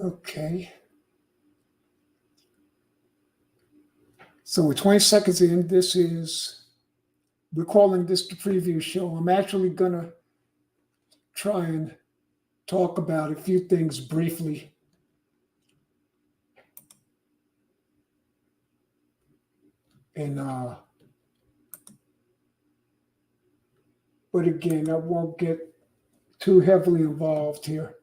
Okay. So we're 20 seconds in. We're calling this the preview show. I'm actually going to try and talk about a few things briefly. And, but again, I won't get too heavily involved here.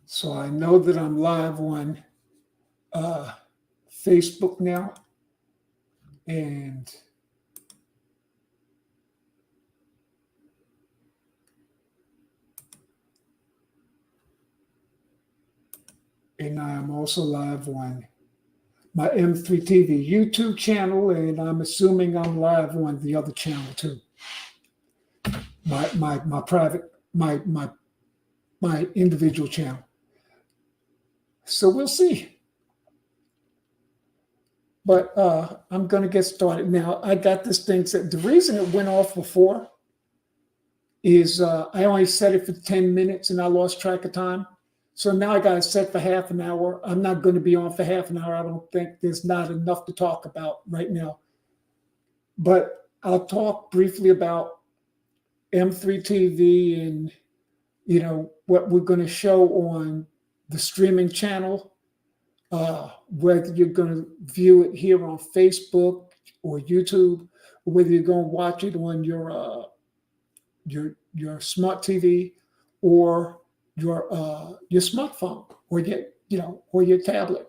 So I know that I'm live on Facebook now, and I'm also live on my M3-TV YouTube channel, and I'm assuming I'm live on the other channel too. My private, my individual channel. So we'll see. But I'm going to get started now. I got this thing set. The reason it went off before is I only set it for 10 minutes and I lost track of time. So now I got it set for half an hour. I'm not going to be on for half an hour. I don't think there's not enough to talk about right now. But I'll talk briefly about M3-TV and, what we're going to show on the streaming channel, whether you're going to view it here on Facebook or YouTube, or whether you're going to watch it on your smart TV or your smartphone or your tablet.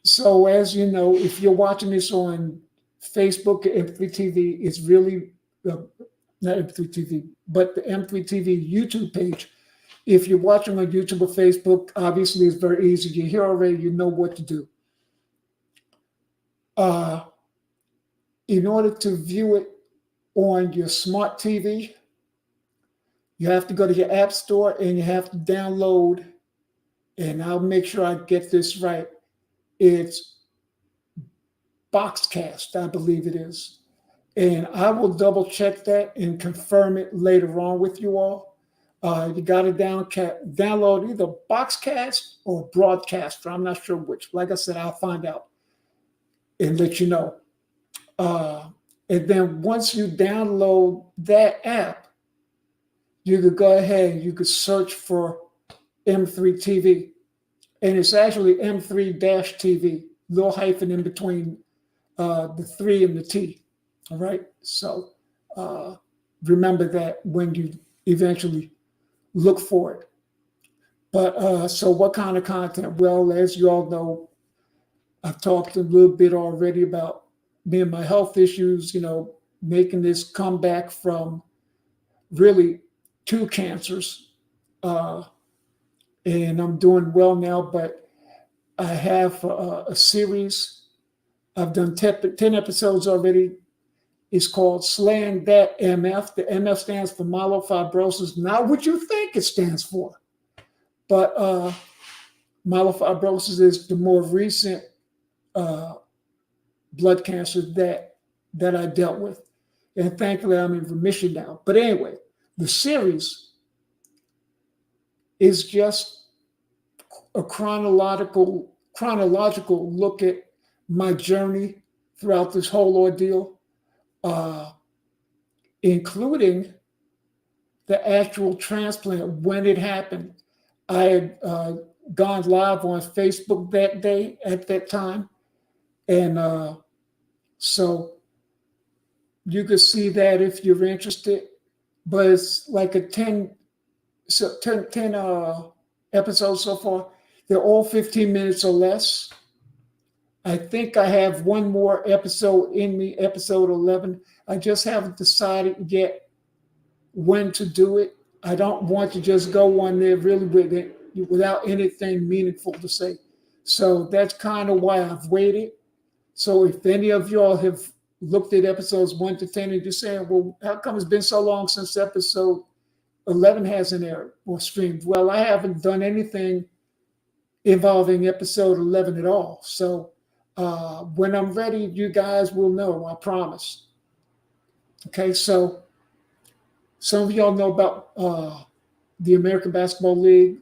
So as you know, if you're watching this on Facebook, M3-TV is really not M3-TV, but the M3-TV YouTube page. If you're watching on YouTube or Facebook, obviously it's very easy. You're here already, you know what to do. In order to view it on your smart TV, you have to go to your app store and you have to download, and I'll make sure I get this right. It's Boxcast, I believe it is. And I will double check that and confirm it later on with you all. You got to download either Boxcast or Broadcaster. I'm not sure which. Like I said, I'll find out and let you know. And then once you download that app, you could go ahead and you could search for M3-TV. And it's actually M3-TV, little hyphen in between the 3 and the T. All right. So remember that when you eventually look for it. But so what kind of content? Well, as you all know, I've talked a little bit already about me and my health issues, making this comeback from really 2 cancers. And I'm doing well now, but I have a series. I've done 10 episodes already. It's called Slaying That MF. The MF stands for myelofibrosis, not what you think it stands for. But myelofibrosis is the more recent blood cancer that I dealt with. And thankfully, I'm in remission now. But anyway, the series is just a chronological look at my journey throughout this whole ordeal, including the actual transplant when it happened. I had gone live on Facebook that day at that time. And so you could see that if you're interested. But it's like a 10 episodes so far. They're all 15 minutes or less. I think I have one more episode in me, episode 11. I just haven't decided yet when to do it. I don't want to just go on there really with it without anything meaningful to say. So that's kind of why I've waited. So if any of y'all have looked at episodes 1 to 10 and you're saying, well, how come it's been so long since episode 11 hasn't aired or streamed? Well, I haven't done anything involving episode 11 at all. So when I'm ready, you guys will know, I promise. Okay, so some of y'all know about the American Basketball League,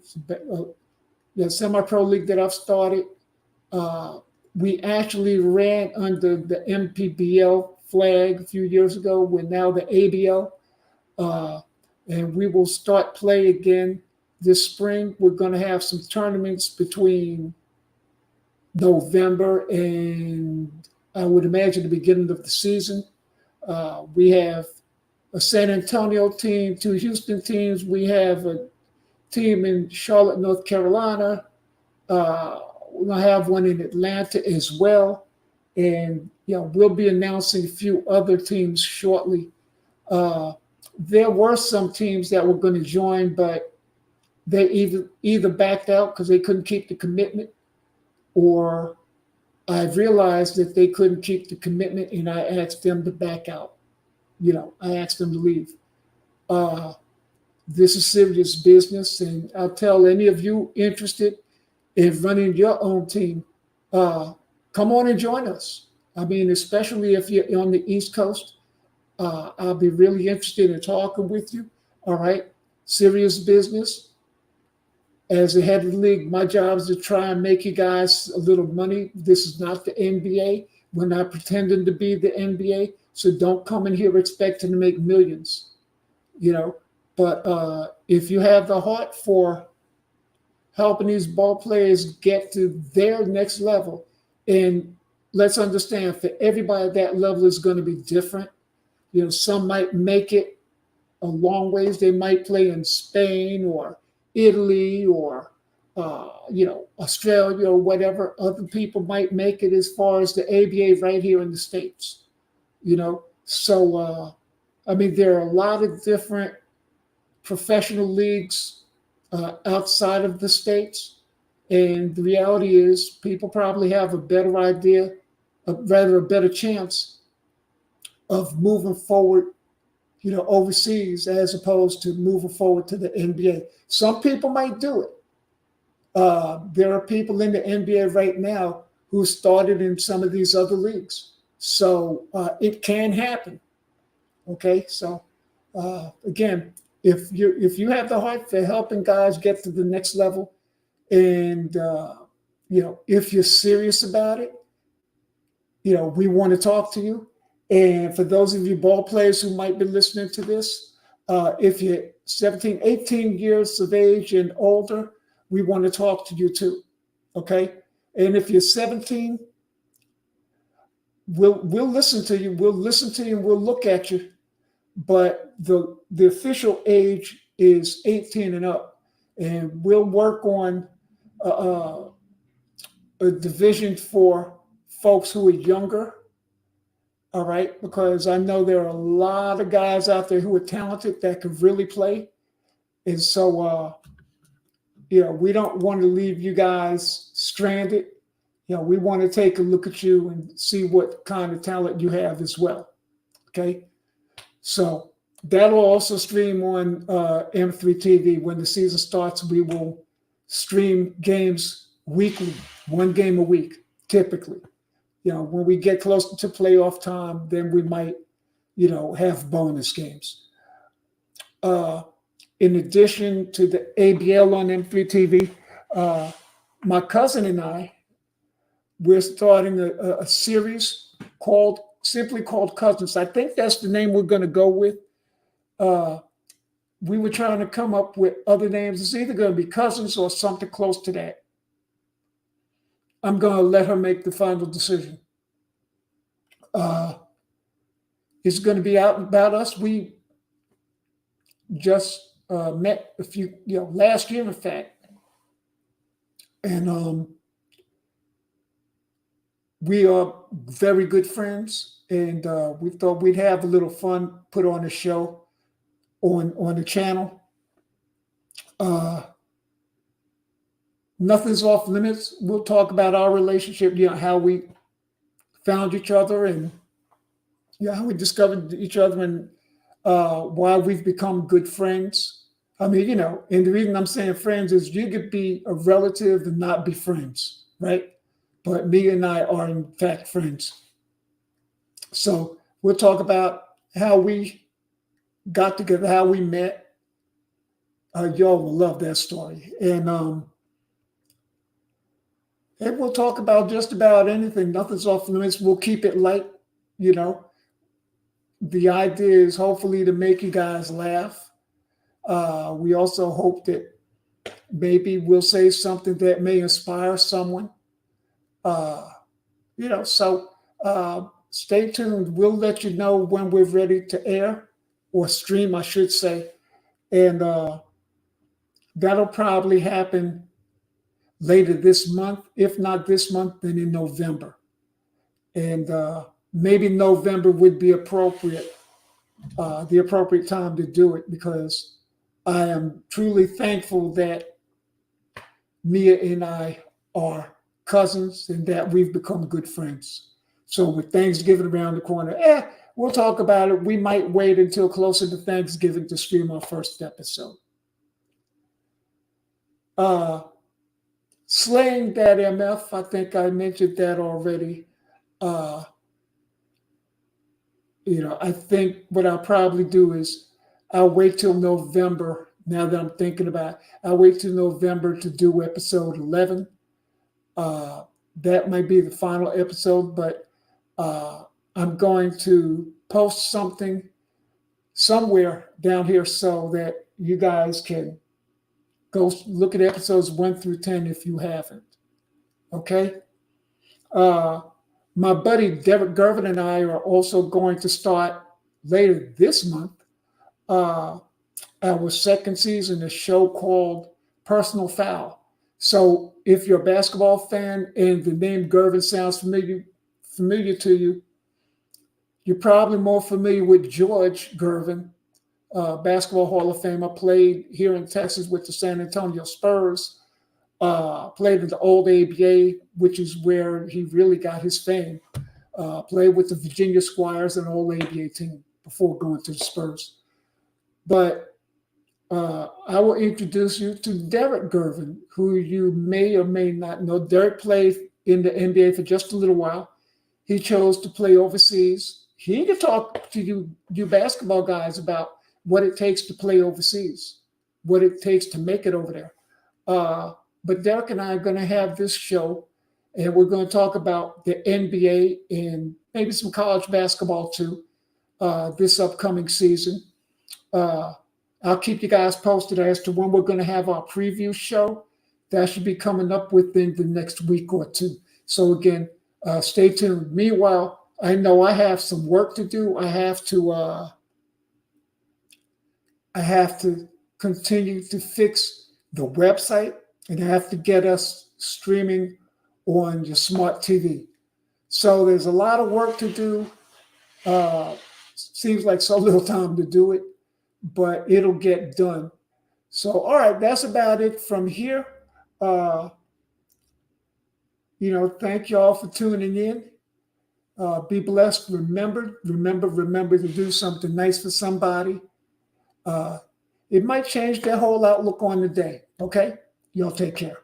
the semi-pro league that I've started. Uh, we actually ran under the MPBL flag a few years ago. We're now the ABL, uh, and we will start play again this spring. We're going to have some tournaments between November and I would imagine the beginning of the season. We have a San Antonio team, two Houston teams. We have a team in Charlotte, North Carolina. We're going to have one in Atlanta as well. And, we'll be announcing a few other teams shortly. There were some teams that were going to join, but they either backed out because they couldn't keep the commitment, or I realized that they couldn't keep the commitment and I asked them to back out. I asked them to leave. This is serious business, and I'll tell any of you interested in running your own team, come on and join us. I mean, especially if you're on the East Coast, I'll be really interested in talking with you. All right, serious business. As the head of the league, my job is to try and make you guys a little money. This is not the NBA. We're not pretending to be the NBA. So don't come in here expecting to make millions, But if you have the heart for helping these ball players get to their next level, and let's understand, for everybody, that level is going to be different. Some might make it a long ways. They might play in Spain or Italy or Australia or whatever. Other people might make it as far as the ABA right here in the States. So I mean, there are a lot of different professional leagues outside of the States, and the reality is people probably have a better idea, rather a better chance of moving forward overseas as opposed to moving forward to the NBA. Some people might do it. There are people in the NBA right now who started in some of these other leagues. So it can happen. Okay. So again, if you have the heart for helping guys get to the next level, and if you're serious about it, we want to talk to you. And for those of you ball players who might be listening to this, if you're 17, 18 years of age and older, we want to talk to you too. Okay. And if you're 17, we'll listen to you. We'll listen to you and we'll look at you. But the official age is 18 and up. And we'll work on a division for folks who are younger. All right, because I know there are a lot of guys out there who are talented that could really play. And so, we don't want to leave you guys stranded. We want to take a look at you and see what kind of talent you have as well. Okay, so that'll also stream on M3-TV. When the season starts, we will stream games weekly, one game a week, typically. When we get closer to playoff time, then we might, have bonus games. In addition to the ABL on M3-TV, my cousin and I, we're starting a series simply called Cousins. I think that's the name we're going to go with. We were trying to come up with other names. It's either going to be Cousins or something close to that. I'm going to let her make the final decision. It's going to be out about us. We just met a few, last year, in fact. And we are very good friends. And we thought we'd have a little fun, put on a show on the channel. Nothing's off limits. We'll talk about our relationship, how we found each other and how we discovered each other and why we've become good friends. I mean, and the reason I'm saying friends is you could be a relative and not be friends, right? But me and I are in fact friends. So we'll talk about how we got together, how we met. Y'all will love that story. And we'll talk about just about anything. Nothing's off limits. We'll keep it light. You know, the idea is hopefully to make you guys laugh. We also hope that maybe we'll say something that may inspire someone. Uh, so stay tuned. We'll let you know when we're ready to air or stream, I should say. And that'll probably happen later this month. If not this month, then in November. And maybe November would be appropriate, the appropriate time to do it, because I am truly thankful that Mia and I are cousins and that we've become good friends. So with Thanksgiving around the corner, we'll talk about it. We might wait until closer to Thanksgiving to stream our first episode. Slaying that MF, I think I mentioned that already. I think what I'll probably do is I'll wait till November. Now that I'm thinking about it, I'll wait till November to do episode 11. That might be the final episode, but I'm going to post something somewhere down here so that you guys can go look at episodes 1 through 10 if you haven't. Okay? My buddy Derek Gervin and I are also going to start later this month our second season, a show called Personal Foul. So if you're a basketball fan and the name Gervin sounds familiar to you, you're probably more familiar with George Gervin, Basketball Hall of Famer, played here in Texas with the San Antonio Spurs, played in the old ABA, which is where he really got his fame, played with the Virginia Squires, an old ABA team, before going to the Spurs. But I will introduce you to Derek Gervin, who you may or may not know. Derek played in the NBA for just a little while. He chose to play overseas. He can talk to you basketball guys about what it takes to play overseas, what it takes to make it over there. But Derek and I are going to have this show, and we're going to talk about the NBA and maybe some college basketball too this upcoming season. I'll keep you guys posted as to when we're going to have our preview show. That should be coming up within the next week or two. So again, stay tuned. Meanwhile, I know I have some work to do. I have to continue to fix the website, and I have to get us streaming on your smart TV. So there's a lot of work to do. Seems like so little time to do it, but it'll get done. So, all right, that's about it from here. Thank you all for tuning in. Be blessed. Remember to do something nice for somebody. It might change their whole outlook on the day. Okay? Y'all take care.